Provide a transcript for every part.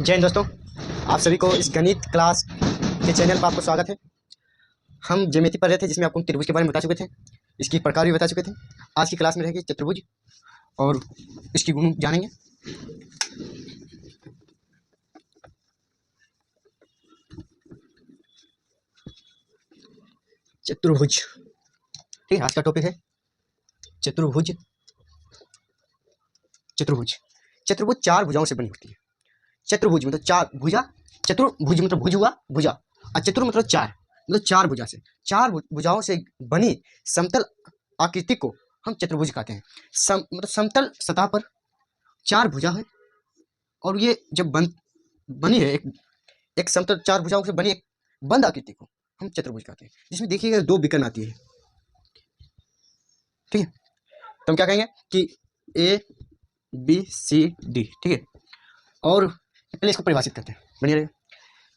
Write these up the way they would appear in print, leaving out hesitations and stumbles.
जय हिंद दोस्तों, आप सभी को इस गणित क्लास के चैनल पर आपको स्वागत है। हम ज्यामिति पढ़ रहे थे जिसमें आपको त्रिभुज के बारे में बता चुके थे, इसकी प्रकार भी बता चुके थे। आज की क्लास में रहेगी चतुर्भुज और इसकी गुण जानेंगे। चतुर्भुज, ठीक है, आज का टॉपिक है चतुर्भुज। चतुर्भुज चतुर्भुज चार भुजाओं से बनी होती है। चतुर्भुज मतलब चार भुजा, चतुर्भुज मतलब भुज हुआ भुजा, और चतुर मतलब चार, मतलब चार भुजा से, चार भुजाओं से बनी समतल आकृति को हम चतुर्भुज कहते हैं। मतलब समतल सतह पर चार भुजा है और ये जब बनी है एक समतल चार भुजाओं से बनी एक बंद आकृति को हम चतुर्भुज कहते हैं, जिसमें देखिएगा दो विकर्ण आती है। ठीक है, तो हम क्या कहेंगे कि ए बी सी डी, ठीक है। और पहले इसको परिभाषित करते हैं, बनिए रहिए।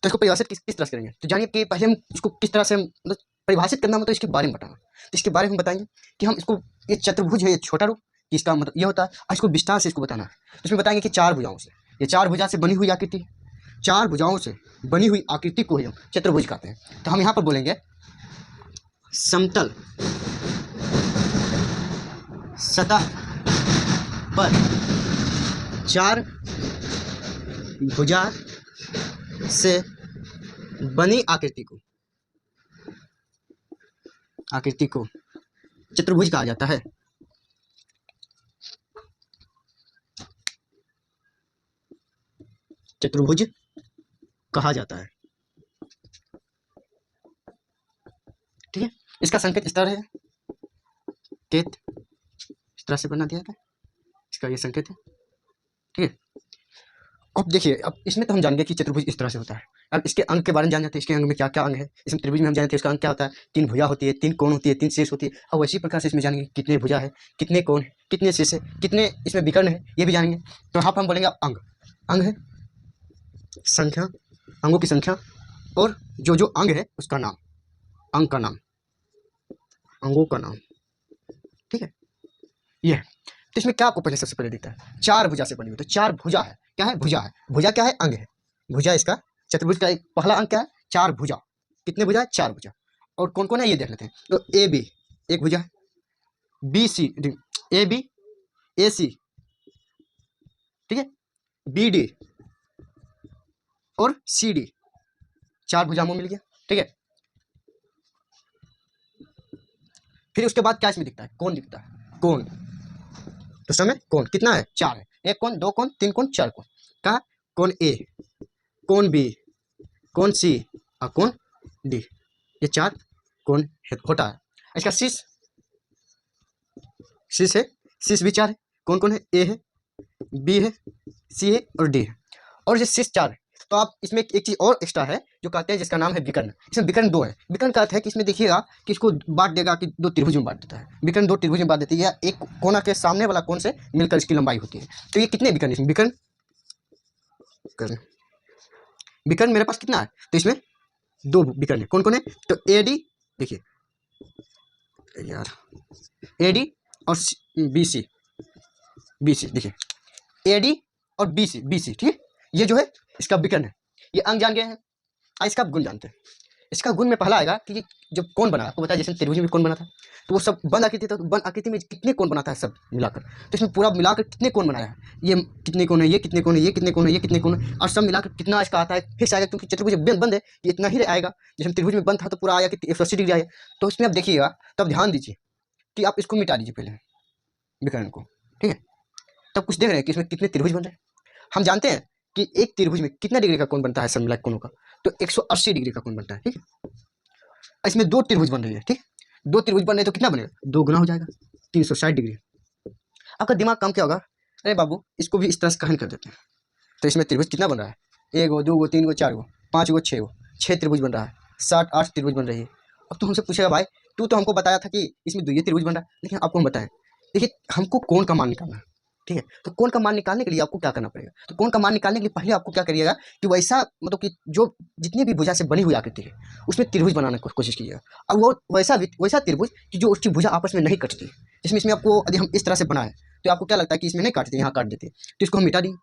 तो इसको परिभाषित किस तरह से करेंगे, तो जानिए कि पहले हम इसको किस तरह से मतलब परिभाषित करना मतलब इसके बारे में बताना। तो इसके बारे में बताएंगे कि हम इसको, ये चतुर्भुज है, ये छोटा रूप, इसका मतलब ये होता है, और इसको विस्तार से इसको बताना है। तो इसमें बताएंगे कि चार भुजाओं से, ये चार भुजा से बनी हुई आकृति, चार भुजाओं से बनी हुई आकृति को ही हम चतुर्भुज कहते हैं। तो हम यहाँ पर बोलेंगे समतल सतह पर चार भुजा से बनी आकृति को चतुर्भुज कहा जाता है। चतुर्भुज कहा जाता है, ठीक है। इसका संकेत इस तरह है, केत इस तरह से बना दिया था, इसका ये संकेत है, ठीक है। अब देखिए, अब इसमें तो हम जानेंगे कि चतुर्भुज इस तरह से होता है। अब इसके अंग के बारे में जान जाते हैं, इसके अंग में क्या क्या अंग है। इसमें त्रिभुज में हम जानते हैं इसका अंग क्या होता है, तीन भुजा होती है, तीन कोण होती है, तीन शीर्ष होती है। और वैसी प्रकार से इसमें जानेंगे कितने भुजा है, कितने कोण है, कितने शीर्ष है, कितने इसमें विकर्ण है, ये भी जानेंगे। तो यहाँ पर हम बोलेंगे अंग, अंग है संख्या, अंगों की संख्या, और जो जो अंग है उसका नाम, अंग का नाम, अंगों का नाम, ठीक है। ये तो इसमें क्या आपको पहले सबसे पहले दिखता है, चार भुजा से बनी हुई। तो चार भुजा है, क्या है, भुजा है। भुजा क्या है, अंग है। भुजा इसका चतुर्भुज का एक पहला अंग क्या है, चार भुजा। कितने भुजा है, चार भुजा। और कौन कौन है ये देख लेते हैं। तो ए बी एक भुजा है, बी सी, ए बी ए सी, ठीक है, बी डी और सी डी, चार भुजाओं में मिल गया, ठीक है। फिर उसके बाद क्या इसमें दिखता है, कोण दिखता है, कोण। तो समय कोण कितना है, चार है। एक कोण, दो कोण, तीन कोण, चार कोण। कहा, कोण ए, कोण बी, कोण सी और कोण डी, ये चार कोण होता है। इसका शीर्ष, शीर्ष है, शीर्ष भी चार है। कौन कौन है, ए है, बी है, सी है और डी है। और ये शीर्ष चार है। तो आप इसमें एक चीज और एक्स्ट्रा है जो कहते हैं, जिसका नाम है विकर्ण। इसमें विकर्ण दो है। विकर्ण का अर्थ है कि इसमें देखिएगा कि इसको बांट देगा कि दो त्रिभुज में बांट देता है। विकर्ण दो त्रिभुज में बांट देती है, या एक कोना के सामने वाला कोण से मिलकर इसकी लंबाई होती है। तो ये कितने विकर्ण इसमें, विकर्ण विकर्ण मेरे पास कितना है, तो इसमें दो विकर्ण है। कौन कौन है, तो ए डी, देखिए यार, ए डी और बी सी, बी सी देखिए, ए डी और बी सी, बी सी, ठीक है। ये जो है इसका विकर्ण है। ये अंग जान गए हैं, इसका गुण जानते हैं। इसका गुण में पहला आएगा कि जब कौन बना, आपको बताया जैसे त्रिभुज में कौन बना था, तो वो सब बंद आकृति था, तो बंद आकृति में कितने कोण बनाता है सब मिलाकर। तो इसमें पूरा मिलाकर कितने कोण बनाया है, ये कितने कोण है, ये कितने कोण है, ये कितने कोण है, ये कितने कोण है, और सब मिलाकर कितना इसका आता है, फिक्स आएगा। क्योंकि चतुर्भुज बंद है, ये इतना ही आएगा। जैसे त्रिभुज में बंद था तो पूरा आया कि 180 डिग्री आया। तो इसमें आप देखिएगा, तब ध्यान दीजिए कि आप इसको मिटा दीजिए पहले, विकर्ण को, ठीक है। तब कुछ देख रहे हैं कि इसमें कितने त्रिभुज बन रहे हैं। हम जानते हैं कि एक त्रिभुज में कितना डिग्री का कोण बनता है, सब मिला कोणों का, तो 180 डिग्री का कोण बनता है, ठीक है। इसमें दो त्रिभुज बन रही है, ठीक, दो त्रिभुज बन रहे तो कितना बनेगा, दो गुना हो जाएगा, 360 डिग्री। आपका दिमाग काम क्या होगा, अरे बाबू इसको भी इस तरह से कहन कर देते हैं। तो इसमें त्रिभुज कितना बन रहा है, एक गो, दो गो, तीन गो, चार गो, पाँच गो, छः त्रिभुज बन रहा है, 7-8 त्रिभुज बन रही है। अब तो हमसे पूछेगा, भाई तू तो हमको बताया था कि इसमें दो ये त्रिभुज बन रहा है, लेकिन आपको हम बताएं, देखिए हमको कोण का मान निकालना है, ठीक है। तो कोण का मान निकालने के लिए आपको क्या करना पड़ेगा, तो कोण का मान निकालने के लिए पहले आपको क्या करिएगा कि वैसा मतलब कि जो जितनी भी भुजा से बनी हुई आकृति है उसमें त्रिभुज बनाने की कोशिश कीजिएगा। और वो वैसा त्रिभुज कि जो उसकी भुजा आपस में नहीं कटती है। इसमें आपको यदि हम इस तरह से बनाए तो आपको क्या लगता है कि इसमें नहीं काटते, यहाँ काट देते, तो इसको हम मिटा देंगे।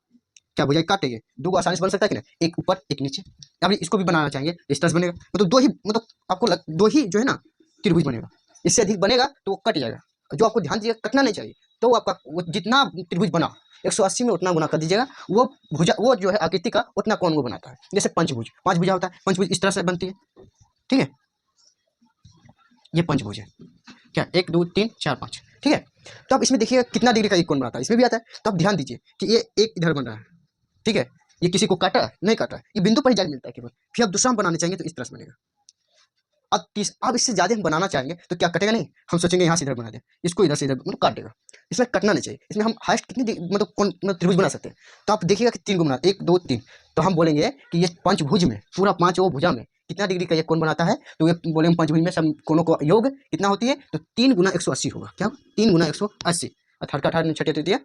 क्या भुजा काटेंगे, दो को आसानी से बन सकता है कि नहीं, एक ऊपर एक नीचे। अभी इसको भी बनाना चाहेंगे इस तरह से बनेगा, मतलब दो ही, मतलब आपको दो ही जो है ना त्रिभुज बनेगा। इससे अधिक बनेगा तो वो कट जाएगा। जो आपको ध्यान दीजिएगा कटना नहीं चाहिए। तो आपका वो जितना त्रिभुज बना 180 में उतना गुना कर दीजिएगा। वो भुजा, वो जो है आकृति का उतना कौन वो बनाता है। जैसे पंचभुज, पांच भुजा होता है, पंचभुज इस तरह से बनती है, ठीक है। ये पंचभुज है, क्या 1 2 3 4 5, ठीक है। तो अब इसमें देखिएगा कितना डिग्री का एक कोण बनाता है, इसमें भी आता है। तो आप ध्यान दीजिए कि ये एक इधर बन रहा है, ठीक है। ये किसी को काटा नहीं काटा, ये बिंदु पर ही जाके मिलता है केवल। फिर आप दूसरा हम बनाने चाहेंगे तो इस तरह से बनेगा। अब इससे ज्यादा हम बनाना चाहेंगे तो क्या कटेगा नहीं, हम सोचेंगे यहाँ से इधर बना दे, इसको इधर से इधर मतलब काट देगा। इसमें कटना नहीं चाहिए। इसमें हम हाइस्ट कितनी मतलब कौन मतलब त्रिभुज बना सकते हैं। तो आप देखिएगा कि 3 को बना, 1 2 3। तो हम बोलेंगे कि ये पंचभुज में पूरा 5 वो भुजा में कितना डिग्री का ये कोण बनाता है। तो ये बोलेंगे पंचभुज में सब कोणों को योग कितना होती है, तो 3 गुना 180 होगा। क्या 3 गुना 180, 18 18 छठे तृतीय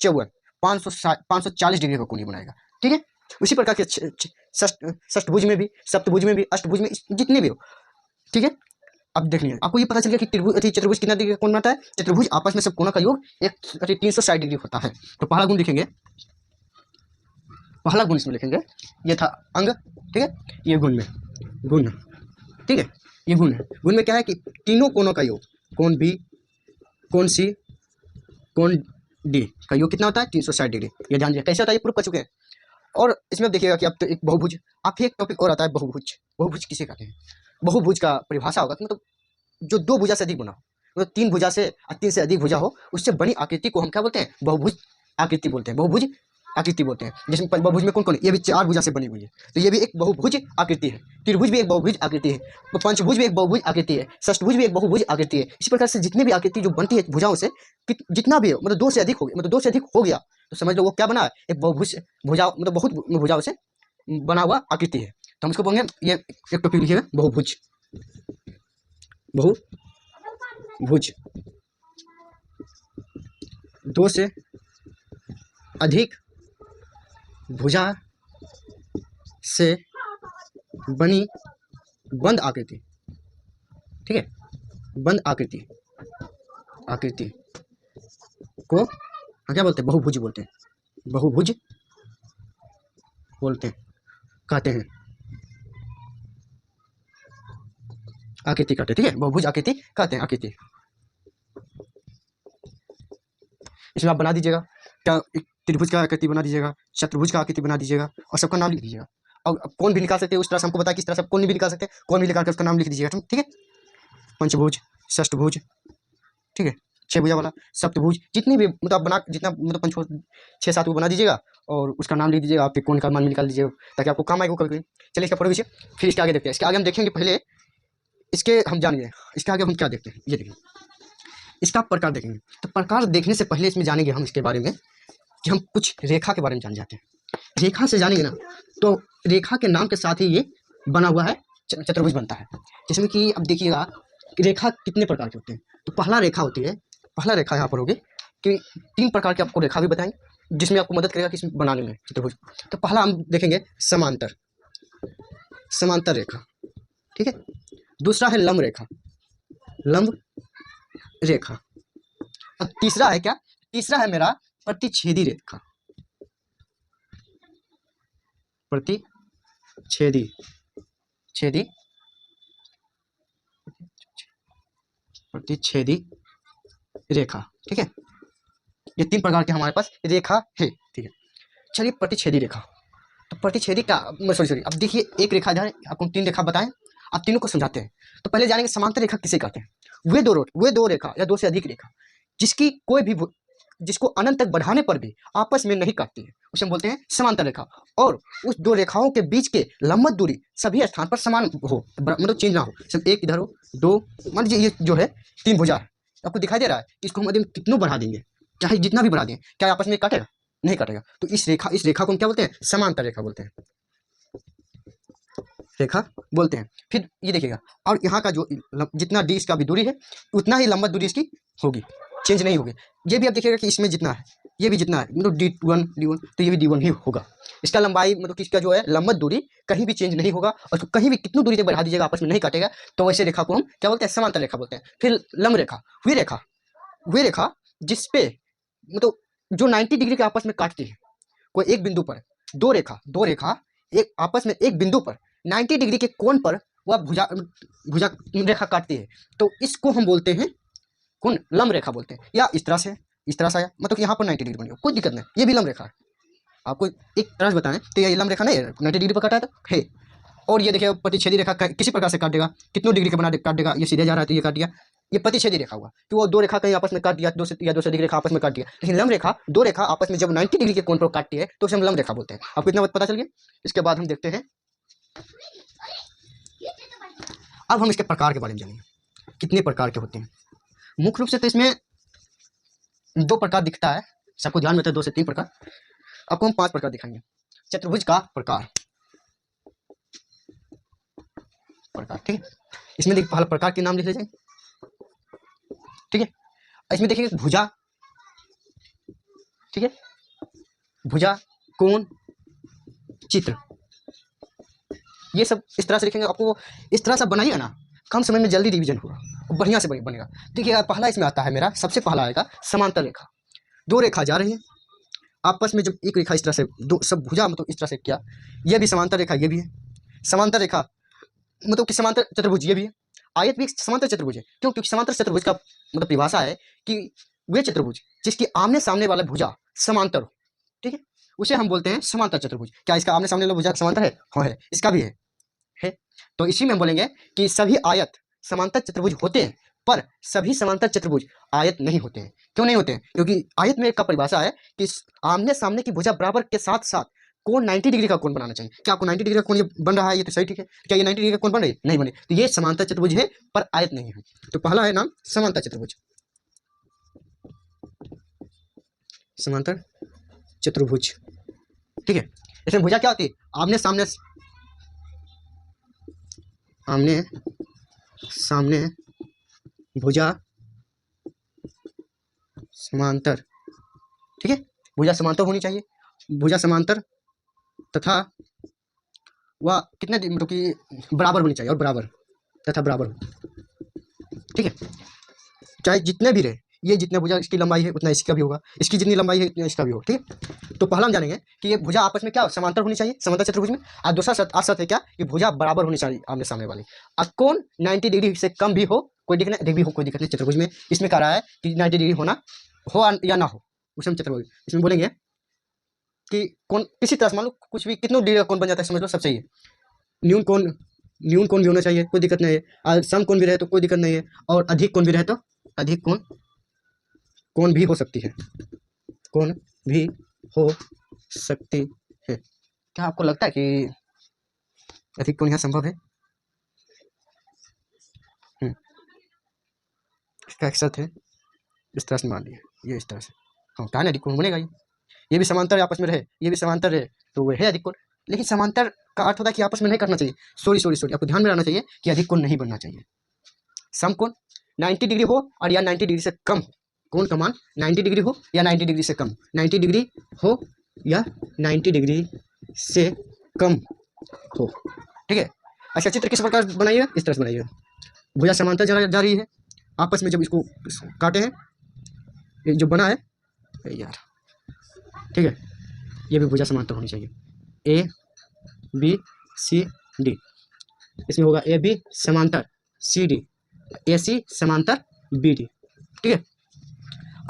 54, 540 डिग्री का कोण बनाएगा, ठीक है। उसी प्रकार के षष्ठभुज में भी, सप्तभुज में भी, अष्टभुज में, जितने भी हो, ठीक है। अब देख लीजिए, आपको ये पता चल गया कि चतुर्भुज कितना डिग्री का कोण बनाता है। चतुर्भुज आपस में सब कोणों का योग 360 डिग्री होता है। तो पहला गुण लिखेंगे, पहला गुण इसमें लिखेंगे, ये था अंग, ठीक है। ये गुण में गुण, ठीक है, ये गुण है। गुण में क्या है कि तीनों कोणों का योग, कोण बी, कोण सी, कोण डी का योग कितना होता है 360 डिग्री। ये ध्यान दीजिए कैसे होता है, ये प्रूफ कर चुके हैं। और इसमें देखिएगा कि अब तो एक बहुभुज, आप एक टॉपिक और आता है बहुभुज। बहुभुज किसे कहते हैं, बहुभुज का परिभाषा होगा मतलब जो 2 भुजा से अधिक बना हो, मतलब 3 भुजा से 3 से अधिक भुजा हो, उससे बनी आकृति को हम क्या बोलते हैं, बहुभुज आकृति बोलते हैं, बहुभुज आकृति बोलते हैं। जिसमें बहुभुज में कौन कौन है, ये भी 4 भुजा से बनी हुई है, तो ये भी एक बहुभुज आकृति है। त्रिभुज भी एक बहुभुज आकृति है, तो पंचभुज भी एक बहुभुज आकृति है, षष्ठभुज भी एक बहुभुज आकृति है। इसी प्रकार से जितने भी आकृति जो बनती है भुजाओं से, जितना भी हो, मतलब 2 से अधिक हो गया, मतलब 2 से अधिक हो गया तो समझ लो वो क्या बना है, एक बहुभुज भुजा, मतलब बहुत भुजाओं से बना हुआ आकृति है। तो हम इसको बोलेंगे, ये एक टॉपिक लिखिएगा, बहुभुज। बहुभुज 2 से अधिक भुजा से बनी बंद आकृति, ठीक है, बंद आकृति को हम क्या बोलते हैं, बहुभुज बोलते हैं, बहुभुज बोलते हैं, कहते हैं, आकृति कहते हैं, ठीक है, बहुभुज आकृति कहते हैं, आकृति। इसमें आप बना दीजिएगा क्या, त्रिभुज का आकृति बना दीजिएगा, चतुर्भुज का आकृति बना दीजिएगा और सबका नाम लिख दीजिएगा। और कौन भी निकाल सकते हैं उस तरह से हमको बताया, किस तरह से कौन भी निकाल सकते हैं, कौन भी निकाल कर उसका नाम लिख दीजिएगा, ठीक है। पंचभुज, षष्ठभुज, ठीक है, 6 भुजा वाला, सप्तभुज, जितनी भी मतलब बना, जितना मतलब 5 6 7 को बना दीजिएगा और उसका नाम लिख दीजिएगा। आप कौन का मान निकाल दीजिएगा ताकि आपको काम आएगा कभी। चलिए इसका पढ़ो, फिर इसके आगे देखते हैं। इसके आगे हम देखेंगे, पहले इसके हम जानेंगे, इसके आगे हम क्या देखते हैं, ये देखिए इसका प्रकार देखेंगे। तो प्रकार देखने से पहले इसमें जानेंगे हम इसके बारे में कि हम कुछ रेखा के बारे में जान जाते हैं। रेखा से जानेंगे ना, तो रेखा के नाम के साथ ही ये बना हुआ है चतुर्भुज बनता है। जिसमें कि अब देखिएगा रेखा कितने प्रकार के होते हैं। तो पहला रेखा होती है, पहला रेखा यहाँ पर होगी कि 3 प्रकार के आपको रेखा भी बताएंगे जिसमें आपको मदद करेगा किस बनाने में चतुर्भुज। तो पहला हम देखेंगे समांतर, समांतर रेखा, ठीक है। दूसरा है लंब रेखा, लंब रेखा। अब तीसरा है क्या, तीसरा है मेरा प्रतिच्छेदी रेखा, प्रतिच्छेदी छेदी प्रतिच्छेदी रेखा, ठीक है। ये 3 प्रकार के हमारे पास रेखा है, ठीक है। चलिए प्रतिच्छेदी रेखा, तो प्रतिच्छेदी का सॉरी अब देखिए एक रेखा इधर, आपको 3 रेखा बताएं, आप तीनों को समझाते हैं। तो पहले जानेंगे समांतर रेखा किसे कहते हैं। वे दो रेखा या 2 से अधिक रेखा जिसकी कोई भी जिसको अनंत तक बढ़ाने पर भी आपस में नहीं काटती है, उसे हम बोलते हैं समांतर रेखा। और उस 2 रेखाओं के बीच के लंबवत दूरी सभी स्थान पर समान हो, मतलब चेंज ना हो, सिर्फ एक इधर हो, 2, मान लीजिए ये जो है 3 भुजा है, आपको दिखाई दे रहा है कि इसको हम कितना बढ़ा देंगे, चाहे जितना भी बढ़ा दें, क्या आपस में काटेगा, नहीं काटेगा। तो इस रेखा को हम क्या बोलते हैं, समांतर रेखा बोलते हैं, रेखा बोलते हैं। फिर ये देखिएगा, और यहाँ का जो जितना डी इसका भी दूरी है उतना ही लंबवत दूरी इसकी होगी, चेंज नहीं होगी। ये भी आप देखिएगा कि इसमें जितना है, ये भी जितना है, मतलब D1 तो ये भी D1 ही होगा। इसका लंबाई मतलब किसका जो है लंबवत दूरी कहीं भी चेंज नहीं होगा, और कहीं भी कितनी दूरी तक बढ़ा दीजिएगा आपस में नहीं काटेगा। तो वैसे रेखा को हम क्या बोलते हैं, समांतर रेखा बोलते हैं। फिर लंब रेखा, वे रेखा जिसपे मतलब जो 90 डिग्री के आपस में काटती है, कोई एक बिंदु पर दो रेखा एक आपस में एक बिंदु पर 90 डिग्री के कोण पर वह भुजा भुजा रेखा काटती है, तो इसको हम बोलते हैं कौन, लंब रेखा बोलते हैं। या इस तरह से आया, मतलब यहाँ पर 90 डिग्री बनी हो, कोई दिक्कत नहीं, ये भी लंब रेखा है। आपको एक तरह से बताएं तो ये लंब रेखा नहीं है, 90 डिग्री पर काटा है। और ये देखिए प्रतिच्छेदी रेखा किसी प्रकार से काट देगा, कितनों डिग्री का काट देगा, ये सीधे जा रहा है तो ये काट दिया, ये प्रतिच्छेदी रेखा हुआ कि वो दो रेखा कहीं आपस में काट दिया, 200 डिग्री रेखा आपस में काट दिया। लेकिन लंब रेखा दो रेखा आपस में जब 90 डिग्री के कोण पर काटती है तो उसे हम लंब रेखा बोलते हैं। आपको इतना पता चल गया। इसके बाद हम देखते हैं, अब हम इसके प्रकार के बारे में जानेंगे, कितने प्रकार के होते हैं। मुख्य रूप से तो इसमें 2 प्रकार दिखता है, सबको ध्यान में होता है 2 से 3 प्रकार। आपको हम 5 प्रकार दिखाएंगे। चतुर्भुज का प्रकार, ठीक है। इसमें देखिए पहला प्रकार के नाम लिख लीजिए, ठीक है। इसमें देखिए भुजा, ठीक है, भुजा, कोण, चित्र, ये सब इस तरह से लिखेंगे। आपको इस तरह से बनाइएगा ना, कम समय में जल्दी रिवीजन होगा और बढ़िया से बनेगा। देखिए पहला इसमें आता है मेरा, सबसे पहला आएगा समांतर रेखा। दो रेखा जा रही है आपस में, जब एक रेखा इस तरह से दो सब भुजा मतलब इस तरह से किया, ये भी समांतर रेखा, ये भी है समांतर रेखा, मतलब कि समांतर चतुर्भुज ये भी है। आयत भी समांतर चतुर्भुज है, क्यों? क्योंकि समांतर चतुर्भुज का मतलब परिभाषा है कि वे चतुर्भुज जिसकी आमने सामने वाला भुजा समांतर हो, ठीक है, उसे हम बोलते हैं समांतर चतुर्भुज। क्या इसका आमने सामने वाला भुजा समांतर है? हाँ है, इसका भी है। तो इसी में हम बोलेंगे कि सभी आयत समांतर चतुर्भुज होते हैं, पर सभी समांतर चतुर्भुज आयत नहीं होते हैं। क्यों नहीं होते हैं? क्योंकि आयत में एक का परिभाषा है कि आमने सामने की भुजा बराबर के साथ साथ कोण 90 डिग्री का कोण बनाना चाहिए। क्या आपको 90 डिग्री का कोण ये बन रहा है? ये तो सही, ठीक है। क्या ये 90 डिग्री का कोण बन रही है? नहीं बने, तो ये समांतर चतुर्भुज है पर आयत नहीं है। तो पहला है नाम समांतर चतुर्भुज, समांतर चतुर्भुज, ठीक है। इसमें भुजा क्या होती है? आमने सामने भुजा समांतर, ठीक है, भुजा समांतर होनी चाहिए, भुजा समांतर तथा वह कितने मतलब कि बराबर होनी चाहिए, और बराबर तथा बराबर हो, ठीक है। चाहे जितने भी रहे, ये जितने भुजा इसकी लंबाई है उतना इसका भी होगा, इसकी जितनी लंबाई है उतना इसका भी होगा, ठीक है। तो पहला हम जानेंगे कि ये भुजा आपस में क्या समांतर होनी चाहिए समांतर चतुर्भुज में। और दूसरा शर्त है क्या कि भुजा बराबर होनी चाहिए आमने सामने वाली। और कोण 90 डिग्री से कम भी हो कोई दिक्कत नहीं, अधिक भी हो कोई दिक्कत नहीं। चतुर्भुज में इसमें कह रहा है कि 90 डिग्री होना हो या ना हो, उसे हम चतुर्भुज इसमें बोलेंगे कि कौन किसी तरह से मान लो कुछ भी कितनों डिग्री का कोण बन जाता है समझ लो, सब सही है। न्यून कोण भी होना चाहिए, कोई दिक्कत नहीं है। और सम कोण भी रहे तो कोई दिक्कत नहीं है, और अधिक कोण भी रहे तो अधिक कोण भी हो सकती है, कोण भी हो सकती है। क्या आपको लगता है कि अधिक कोण यहाँ संभव है? इसका एक शर्त है, इस तरह से मान लिया, ये इस तरह से, हाँ क्या अधिक कोण बनेगा। ये भी समांतर आपस में रहे, ये भी समांतर रहे तो वो है अधिक कोण। लेकिन समांतर का अर्थ होता है कि आपस में नहीं करना चाहिए। सॉरी, आपको ध्यान में रहना चाहिए कि अधिक कोण नहीं बनना चाहिए। समकोण 90 डिग्री हो और या 90 डिग्री से कम हो, कोण का मान 90 डिग्री हो या 90 डिग्री से कम, 90 डिग्री हो या 90 डिग्री से कम हो, ठीक है। अच्छा चित्र किस प्रकार बनाइए? इस तरह से बनाइए, भुजा समांतर जा रही है, आपस में जब इसको काटे हैं ये जो बना है यार, ठीक है, ये भी भुजा समांतर होनी चाहिए, ए बी सी डी, इसमें होगा ए बी समांतर सी डी, ए सी समांतर बी डी, ठीक है।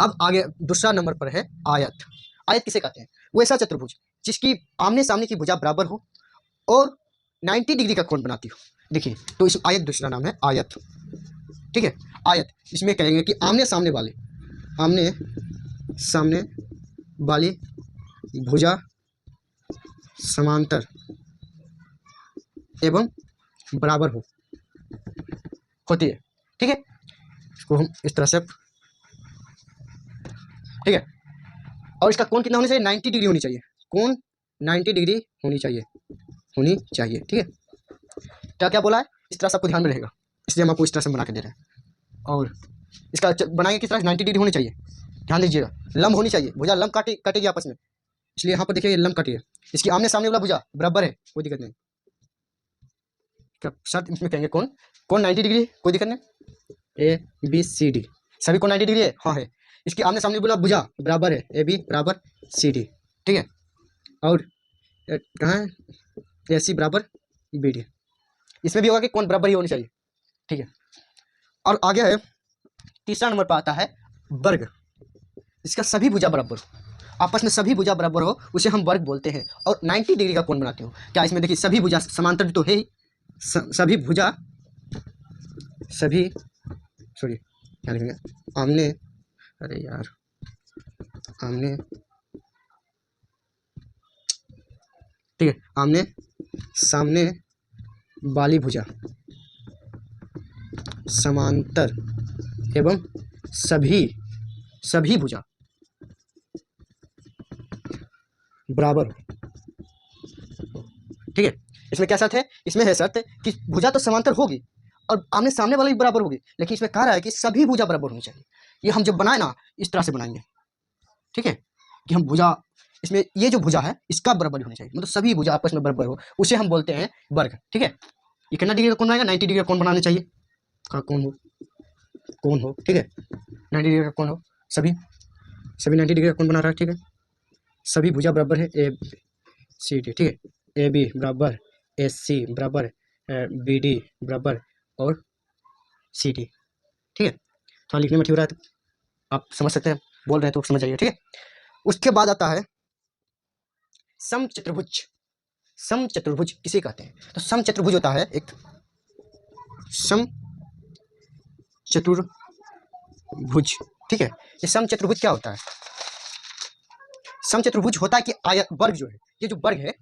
अब आगे दूसरा नंबर पर है आयत। आयत किसे कहते हैं? वो ऐसा चतुर्भुज जिसकी आमने सामने की भुजा बराबर हो और 90 डिग्री का कोण बनाती हो। देखिए तो इस आयत दूसरा नाम है आयत, ठीक है। आयत इसमें कहेंगे कि आमने सामने वाली भुजा समांतर एवं बराबर होती है, ठीक है। इसको हम इस तरह से, ठीक है। और इसका कोण कितना होना चाहिए? 90 डिग्री होनी चाहिए, कोण 90 डिग्री होनी चाहिए, ठीक है। क्या क्या बोला है? इस तरह से आपको ध्यान में रहेगा, इसलिए हम आपको इस तरह से बना के दे रहे हैं। और इसका बनाएंगे किस तरह? 90 डिग्री होनी चाहिए, ध्यान दीजिएगा। लंब होनी चाहिए, भुजा लंब काटेगी आपस में, इसलिए यहाँ पर देखिए लंब काटी है। इसकी आमने सामने वाला भुजा बराबर है, कोई दिक्कत नहीं। शर्त इसमें कहेंगे कोण 90 डिग्री, कोई दिक्कत नहीं। ए बी सी डी सभी कोण 90 डिग्री है, हाँ है। इसकी आमने सामने वाला भुजा बराबर है, ए बी बराबर सी डी, ठीक है। और कहाँ है, ए सी बराबर बी डी। इसमें भी होगा कि कोण बराबर ही होनी चाहिए, ठीक है। और आगे है तीसरा नंबर पर आता है वर्ग। इसका सभी भुजा बराबर हो, आपस में सभी भुजा बराबर हो, उसे हम वर्ग बोलते हैं। और 90 डिग्री का कोण बनाते हो। क्या इसमें देखिए सभी भुजा समांतर तो है ही, सभी भुजा, सभी सॉरी क्या लिखेंगे, आमने, अरे यार आमने, ठीक है, आमने सामने वाली भुजा समांतर एवं सभी भुजा बराबर, ठीक है। इसमें क्या शर्त है, इसमें है शर्त कि भुजा तो समांतर होगी और आमने सामने वाला भी बराबर होगी, लेकिन इसमें कह रहा है कि सभी भुजा बराबर होनी चाहिए। ये हम जब बनाए ना इस तरह से बनाएंगे, ठीक है, कि हम भुजा, इसमें ये जो भुजा है इसका बराबर होनी चाहिए, मतलब सभी भुजा आपस में बराबर हो, उसे हम बोलते हैं वर्ग, ठीक है। ये कितना डिग्री का कोण बनाएगा, 90 डिग्री का कोण बनाना चाहिए, कौन हो, ठीक है, 90 डिग्री का कौन हो, सभी 90 डिग्री का कौन बना रहा है, ठीक है। सभी भुजा बराबर है ए सी डी, ठीक है, ए बी बराबर ए सी बराबर बी डी बराबर और सी डी, ठीक है। थोड़ा लिखने में ठीक हो रहा है तो आप समझ सकते हैं, बोल रहे हैं तो समझ जाइए, ठीक है। उसके बाद आता है समचतुर्भुज। समचतुर्भुज किसे कहते हैं, तो समचतुर्भुज होता है एक समचतुर्भुज, ठीक है। ये समचतुर्भुज क्या होता है, समचतुर्भुज होता है कि वर्ग जो है, ये जो वर्ग है,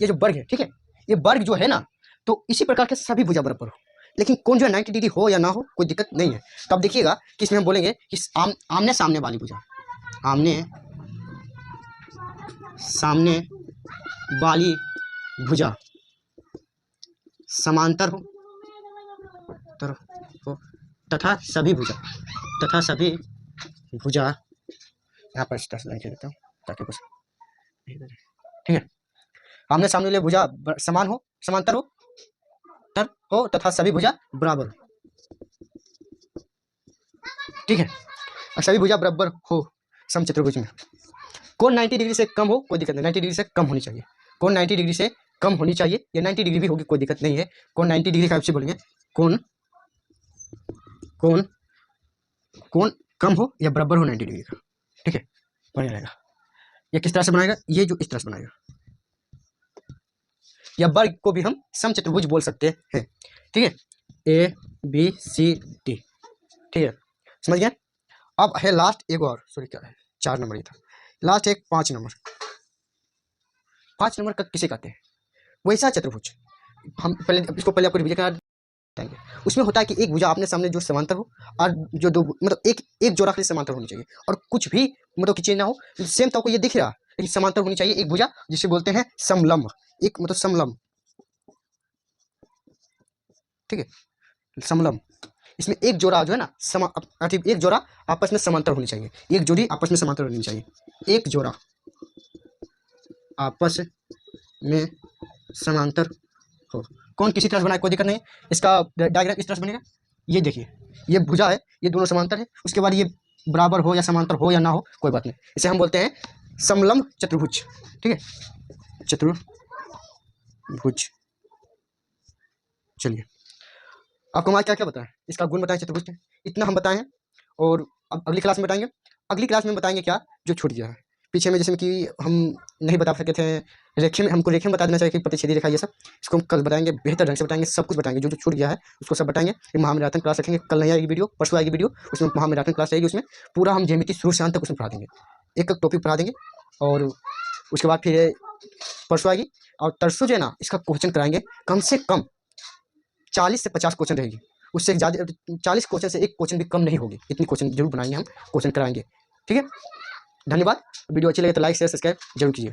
ये जो वर्ग है, ठीक है, ये वर्ग जो है ना, तो इसी प्रकार के सभी भुजा बराबर हो, लेकिन कौन जो है 90 डिग्री हो या ना हो कोई दिक्कत नहीं है। तो अब देखिएगा कि इसमें हम बोलेंगे कि आमने सामने वाली भुजा, आमने सामने वाली भुजा समांतर हो तथा सभी भुजा यहाँ पर स्टार लाइन देता हूँ ताकि कुछ, ठीक है, आमने सामने वाली भुजा समान हो, समांतर हो तथा सभी भुजा बराबर हो, ठीक है। और सभी भुजा बराबर हो समचतुर्भुज में। कोण 90 डिग्री से कम हो कोई दिक्कत नहीं, 90 डिग्री से कम होनी चाहिए, कोण 90 डिग्री से कम होनी चाहिए, या 90 डिग्री भी होगी कोई दिक्कत नहीं है। कोण 90 डिग्री का आपसे बोलेंगे कोण कम हो या बराबर हो 90 डिग्री का, ठीक है, बढ़िया रहेगा। ये किस तरह से बनाएगा, ये जो इस तरह से बनाएगा, या वर्ग को भी हम समचतुर्भुज बोल सकते हैं, ठीक है, ए बी सी डी, ठीक है, समझ गए। अब है लास्ट एक और, सॉरी क्या है 4 नंबर ही था, लास्ट एक 5 नंबर। 5 नंबर का किसे कहते हैं, वैसा चतुर्भुज, हम पहले इसको पहले आपको रिवीजन करा देंगे। उसमें होता है कि एक भुजा आपने सामने जो समांतर हो, और जो दो मतलब एक जोड़ा के समांतर होनी चाहिए, और कुछ भी मतलब की चीज ना हो, सेम तो आपको ये दिख रहा है, लेकिन समांतर होनी चाहिए एक भुजा, जिसे बोलते हैं समलंब, एक मतलब समलंब, ठीक है, समलंब। इसमें एक जोड़ा जो है ना एक जोड़ा आपस में समांतर होनी चाहिए, एक जोड़ी आपस में समांतर होनी चाहिए, एक जोड़ा आपस में समांतर हो। कौन किसी तरह से बनाए कोई दिक्कत नहीं, इसका डायग्राम इस तरह से बनेगा, ये देखिए ये भुजा है, ये दोनों समांतर है, उसके बाद ये बराबर हो या समांतर हो या ना हो कोई बात नहीं, इसे हम बोलते हैं समलंब चतुर्भुज, ठीक है, चतुर्भुज। चलिए आपको हमारा क्या क्या बताएं, इसका गुण बताएं चतुर्भुज के, इतना हम बताएं, और अब अगली क्लास में बताएंगे, अगली क्लास में बताएंगे क्या जो छूट गया है पीछे में, जैसे कि हम नहीं बता सके थे, रेखे में हमको रेखे में बता देना चाहिए कि प्रतिच्छेदी रेखा, ये सब इसको हम कल बताएंगे, बेहतर ढंग से बताएंगे, सब कुछ बताएंगे, जो छूट गया है उसको सब बताएंगे। ये महामैराथन क्लास रखेंगे, कल नहीं आएगी वीडियो, परसों आएगी वीडियो, उसमें महामैराथन क्लास रहेगी, उसमें पूरा हम ज्यामिति शुरू से अंत तक उसमें पढ़ा देंगे, एक एक टॉपिक पढ़ा देंगे, और उसके बाद फिर परसों आएगी, और तरसों जो है ना इसका क्वेश्चन कराएंगे, कम से कम 40 से 50 क्वेश्चन रहेगी, उससे ज़्यादा 40 क्वेश्चन से एक क्वेश्चन भी कम नहीं होगी, इतनी क्वेश्चन जरूर बनाएंगे हम, क्वेश्चन कराएंगे, ठीक है। धन्यवाद, वीडियो अच्छी लगे तो लाइक शेयर सब्सक्राइब जरूर कीजिए।